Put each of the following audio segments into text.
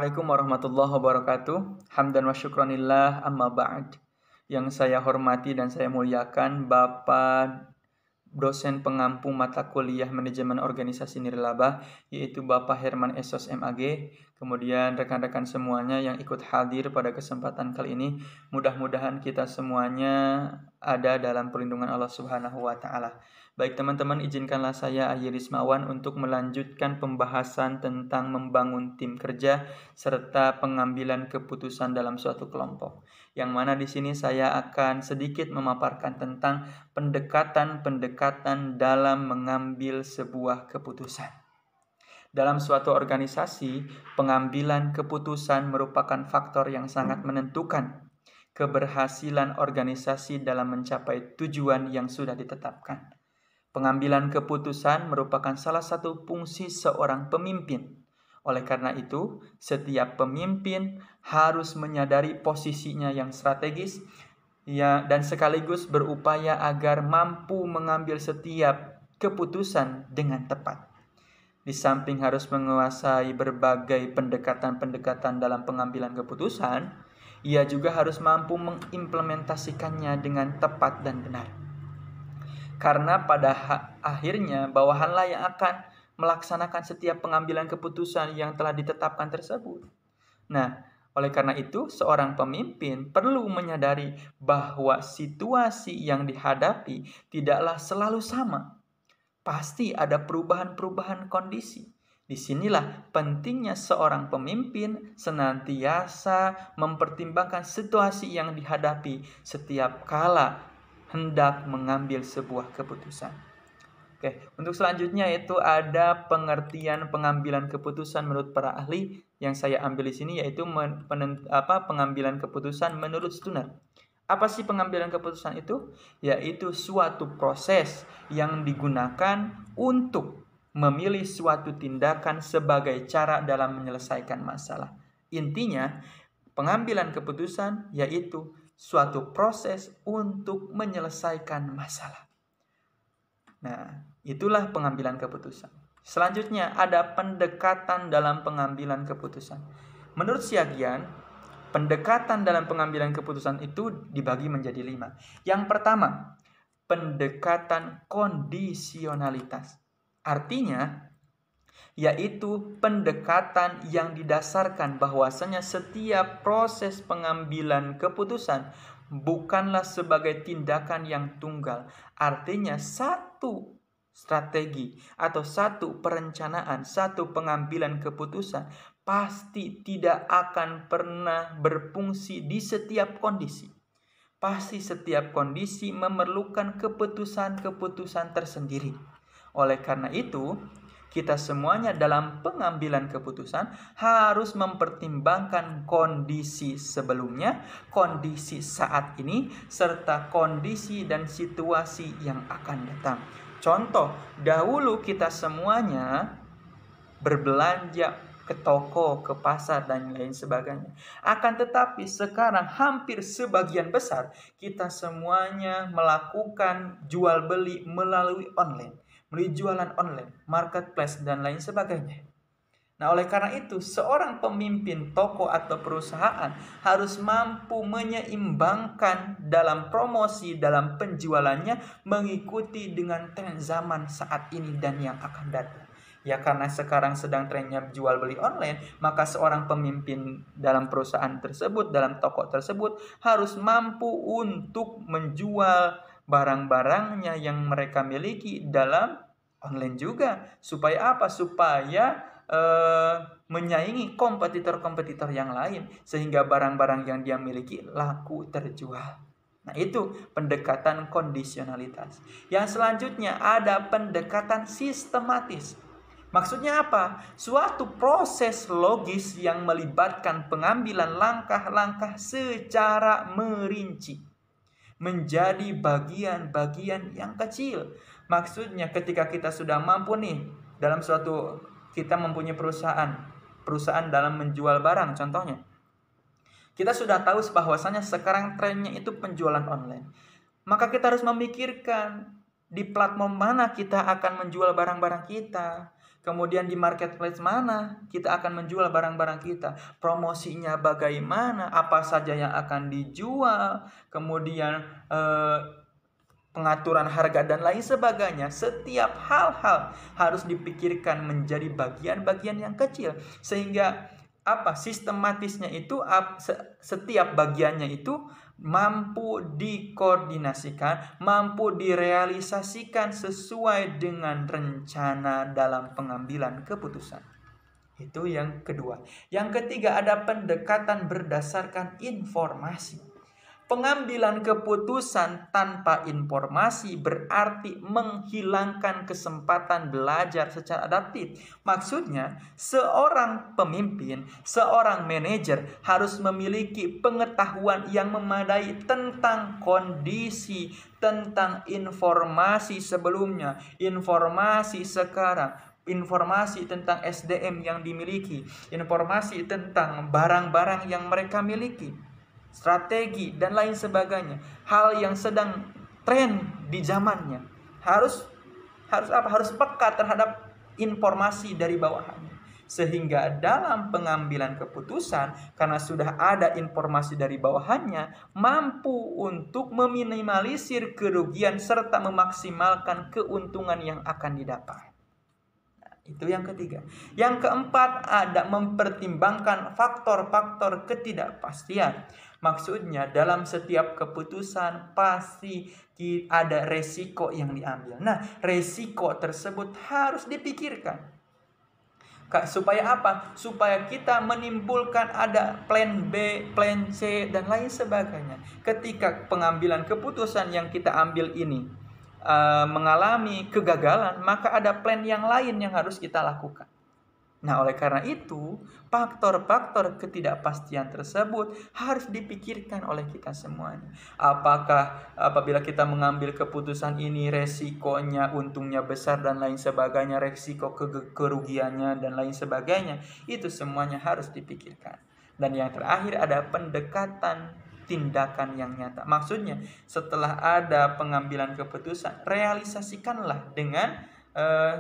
Assalamualaikum warahmatullahi wabarakatuh. Hamdan wa syukranillah amma ba'd. Yang saya hormati dan saya muliakan Bapak dosen pengampu mata kuliah manajemen organisasi nirlaba, yaitu Bapak Herman Esos MAG. Kemudian rekan-rekan semuanya yang ikut hadir pada kesempatan kali ini, mudah-mudahan kita semuanya ada dalam perlindungan Allah Subhanahu wa taala. Baik teman-teman, izinkanlah saya Ayi Rismawan untuk melanjutkan pembahasan tentang membangun tim kerja serta pengambilan keputusan dalam suatu kelompok. Yang mana di sini saya akan sedikit memaparkan tentang pendekatan-pendekatan dalam mengambil sebuah keputusan. Dalam suatu organisasi, pengambilan keputusan merupakan faktor yang sangat menentukan keberhasilan organisasi dalam mencapai tujuan yang sudah ditetapkan. Pengambilan keputusan merupakan salah satu fungsi seorang pemimpin. Oleh karena itu, setiap pemimpin harus menyadari posisinya yang strategis dan sekaligus berupaya agar mampu mengambil setiap keputusan dengan tepat. Di samping harus menguasai berbagai pendekatan-pendekatan dalam pengambilan keputusan, ia juga harus mampu mengimplementasikannya dengan tepat dan benar. Karena pada akhirnya bawahanlah yang akan melaksanakan setiap pengambilan keputusan yang telah ditetapkan tersebut. Nah, oleh karena itu seorang pemimpin perlu menyadari bahwa situasi yang dihadapi tidaklah selalu sama. Pasti ada perubahan-perubahan kondisi. Disinilah pentingnya seorang pemimpin senantiasa mempertimbangkan situasi yang dihadapi setiap kala hendak mengambil sebuah keputusan. Oke, untuk selanjutnya itu ada pengertian pengambilan keputusan menurut para ahli yang saya ambil di sini, yaitu pengambilan keputusan menurut Stunner. Apa sih pengambilan keputusan itu? Yaitu suatu proses yang digunakan untuk memilih suatu tindakan sebagai cara dalam menyelesaikan masalah. Intinya, pengambilan keputusan yaitu suatu proses untuk menyelesaikan masalah. Nah, itulah pengambilan keputusan. Selanjutnya ada pendekatan dalam pengambilan keputusan. Menurut Syagian, pendekatan dalam pengambilan keputusan itu dibagi menjadi 5. Yang pertama, pendekatan kondisionalitas. Artinya, yaitu pendekatan yang didasarkan bahwasanya setiap proses pengambilan keputusan bukanlah sebagai tindakan yang tunggal. Artinya satu strategi atau satu perencanaan, satu pengambilan keputusan pasti tidak akan pernah berfungsi di setiap kondisi. Pasti setiap kondisi memerlukan keputusan-keputusan tersendiri. Oleh karena itu, kita semuanya dalam pengambilan keputusan harus mempertimbangkan kondisi sebelumnya, kondisi saat ini, serta kondisi dan situasi yang akan datang. Contoh, dahulu kita semuanya berbelanja ke toko, ke pasar, dan lain sebagainya. Akan tetapi sekarang hampir sebagian besar kita semuanya melakukan jual beli melalui online. Melalui jualan online, marketplace, dan lain sebagainya. Nah, oleh karena itu, seorang pemimpin toko atau perusahaan harus mampu menyeimbangkan dalam promosi, dalam penjualannya, mengikuti dengan tren zaman saat ini dan yang akan datang. Ya, karena sekarang sedang trennya jual beli online, maka seorang pemimpin dalam perusahaan tersebut, dalam toko tersebut, harus mampu untuk menjual barang-barangnya yang mereka miliki dalam online juga. Supaya apa? Supaya menyaingi kompetitor-kompetitor yang lain, sehingga barang-barang yang dia miliki laku terjual. Nah, itu pendekatan kondisionalitas. Yang selanjutnya ada pendekatan sistematis. Maksudnya apa? Suatu proses logis yang melibatkan pengambilan langkah-langkah secara merinci menjadi bagian-bagian yang kecil. Maksudnya ketika kita sudah mampu nih dalam suatu, kita mempunyai perusahaan dalam menjual barang contohnya. Kita sudah tahu bahwasanya sekarang trennya itu penjualan online. Maka kita harus memikirkan di platform mana kita akan menjual barang-barang kita. Kemudian di marketplace mana kita akan menjual barang-barang kita, promosinya bagaimana, apa saja yang akan dijual, kemudian pengaturan harga dan lain sebagainya. Setiap hal-hal harus dipikirkan menjadi bagian-bagian yang kecil, sehingga sistematisnya itu setiap bagiannya itu mampu dikoordinasikan, mampu direalisasikan sesuai dengan rencana dalam pengambilan keputusan. Itu yang kedua. Yang ketiga, ada pendekatan berdasarkan informasi. Pengambilan keputusan tanpa informasi berarti menghilangkan kesempatan belajar secara adaptif. Maksudnya, seorang pemimpin, seorang manajer harus memiliki pengetahuan yang memadai tentang kondisi, tentang informasi sebelumnya, informasi sekarang, informasi tentang SDM yang dimiliki, informasi tentang barang-barang yang mereka miliki, strategi dan lain sebagainya, hal yang sedang tren di zamannya. Harus peka terhadap informasi dari bawahannya, sehingga dalam pengambilan keputusan, karena sudah ada informasi dari bawahannya, mampu untuk meminimalisir kerugian serta memaksimalkan keuntungan yang akan didapat. Itu yang ketiga. Yang keempat, ada mempertimbangkan faktor-faktor ketidakpastian. Maksudnya dalam setiap keputusan pasti ada resiko yang diambil. Nah, resiko tersebut harus dipikirkan. Supaya apa? Supaya kita menimbulkan ada plan B, plan C, dan lain sebagainya. Ketika pengambilan keputusan yang kita ambil ini mengalami kegagalan, maka ada plan yang lain yang harus kita lakukan. Nah, oleh karena itu, faktor-faktor ketidakpastian tersebut harus dipikirkan oleh kita semuanya. Apakah apabila kita mengambil keputusan ini resikonya, untungnya besar dan lain sebagainya, resiko kerugiannya dan lain sebagainya, itu semuanya harus dipikirkan. Dan yang terakhir, ada pendekatan tindakan yang nyata. Maksudnya, setelah ada pengambilan keputusan, realisasikanlah dengan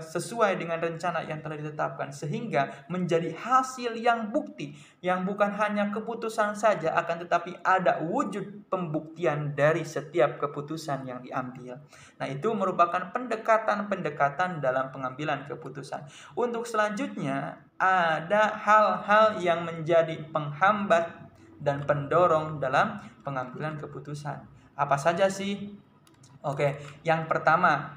sesuai dengan rencana yang telah ditetapkan, sehingga menjadi hasil yang bukti, yang bukan hanya keputusan saja, akan tetapi ada wujud pembuktian dari setiap keputusan yang diambil. Nah, itu merupakan pendekatan-pendekatan dalam pengambilan keputusan. Untuk selanjutnya, ada hal-hal yang menjadi penghambat dan pendorong dalam pengambilan keputusan. Apa saja sih? Oke, yang pertama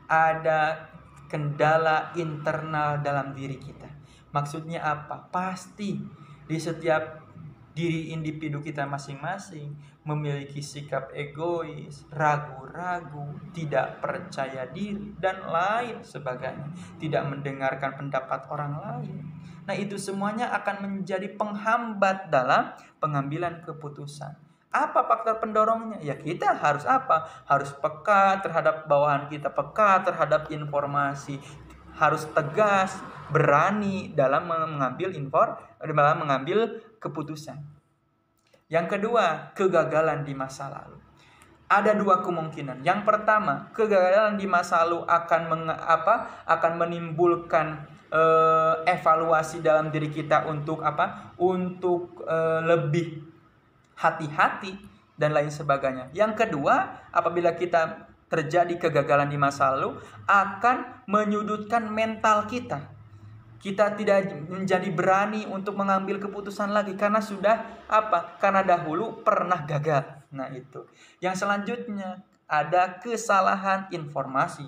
ada kendala internal dalam diri kita. Maksudnya apa? Pasti di setiap diri individu kita masing-masing memiliki sikap egois, ragu-ragu, tidak percaya diri, dan lain sebagainya. Tidak mendengarkan pendapat orang lain. Nah, itu semuanya akan menjadi penghambat dalam pengambilan keputusan. Apa faktor pendorongnya? Ya, kita harus apa? Harus peka terhadap bawahan kita, peka terhadap informasi, harus tegas, berani dalam mengambil keputusan. Yang kedua, kegagalan di masa lalu. Ada dua kemungkinan. Yang pertama, kegagalan di masa lalu akan menimbulkan evaluasi dalam diri kita untuk lebih hati-hati dan lain sebagainya. Yang kedua, apabila kita terjadi kegagalan di masa lalu, akan menyudutkan mental kita. Kita tidak menjadi berani untuk mengambil keputusan lagi karena sudah karena dahulu pernah gagal. Nah, itu. Yang selanjutnya, ada kesalahan informasi.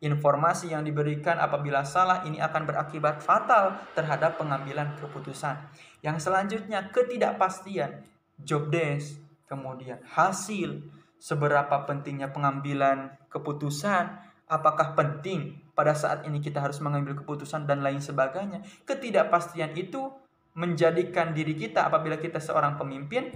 Informasi yang diberikan apabila salah, ini akan berakibat fatal terhadap pengambilan keputusan. Yang selanjutnya, ketidakpastian. Job desk, kemudian hasil, seberapa pentingnya pengambilan keputusan, apakah penting pada saat ini kita harus mengambil keputusan dan lain sebagainya. Ketidakpastian itu menjadikan diri kita apabila kita seorang pemimpin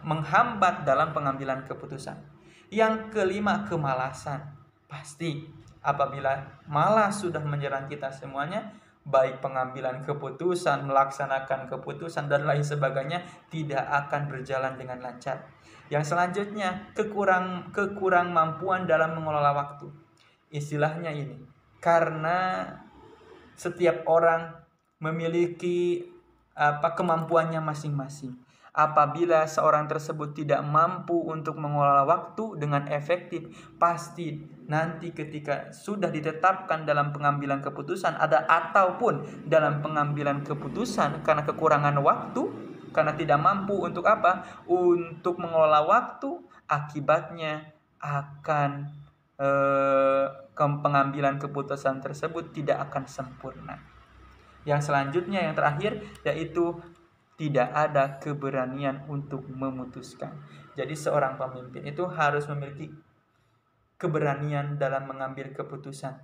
menghambat dalam pengambilan keputusan. Yang kelima, kemalasan. Pasti apabila malas sudah menyerang kita semuanya, baik pengambilan keputusan, melaksanakan keputusan, dan lain sebagainya, tidak akan berjalan dengan lancar. Yang selanjutnya, kekurang mampuan dalam mengelola waktu. Istilahnya ini, Karena setiap orang memiliki kemampuannya masing-masing. Apabila seorang tersebut tidak mampu untuk mengelola waktu dengan efektif, pasti nanti ketika sudah ditetapkan dalam pengambilan keputusan ataupun dalam pengambilan keputusan karena kekurangan waktu, karena tidak mampu untuk untuk mengelola waktu, akibatnya akan pengambilan keputusan tersebut tidak akan sempurna. Yang selanjutnya, yang terakhir, yaitu tidak ada keberanian untuk memutuskan. Jadi seorang pemimpin itu harus memiliki keberanian dalam mengambil keputusan.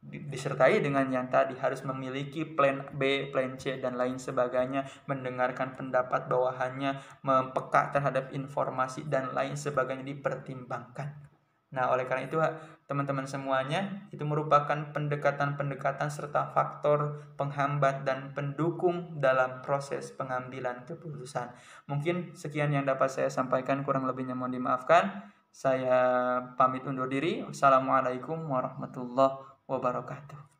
Disertai dengan yang tadi, harus memiliki plan B, plan C, dan lain sebagainya, mendengarkan pendapat bawahannya, mempeka terhadap informasi, dan lain sebagainya dipertimbangkan. Nah, oleh karena itu teman-teman semuanya, itu merupakan pendekatan-pendekatan serta faktor penghambat dan pendukung dalam proses pengambilan keputusan. Mungkin sekian yang dapat saya sampaikan, kurang lebihnya mohon dimaafkan. Saya pamit undur diri. Wassalamualaikum warahmatullahi wabarakatuh.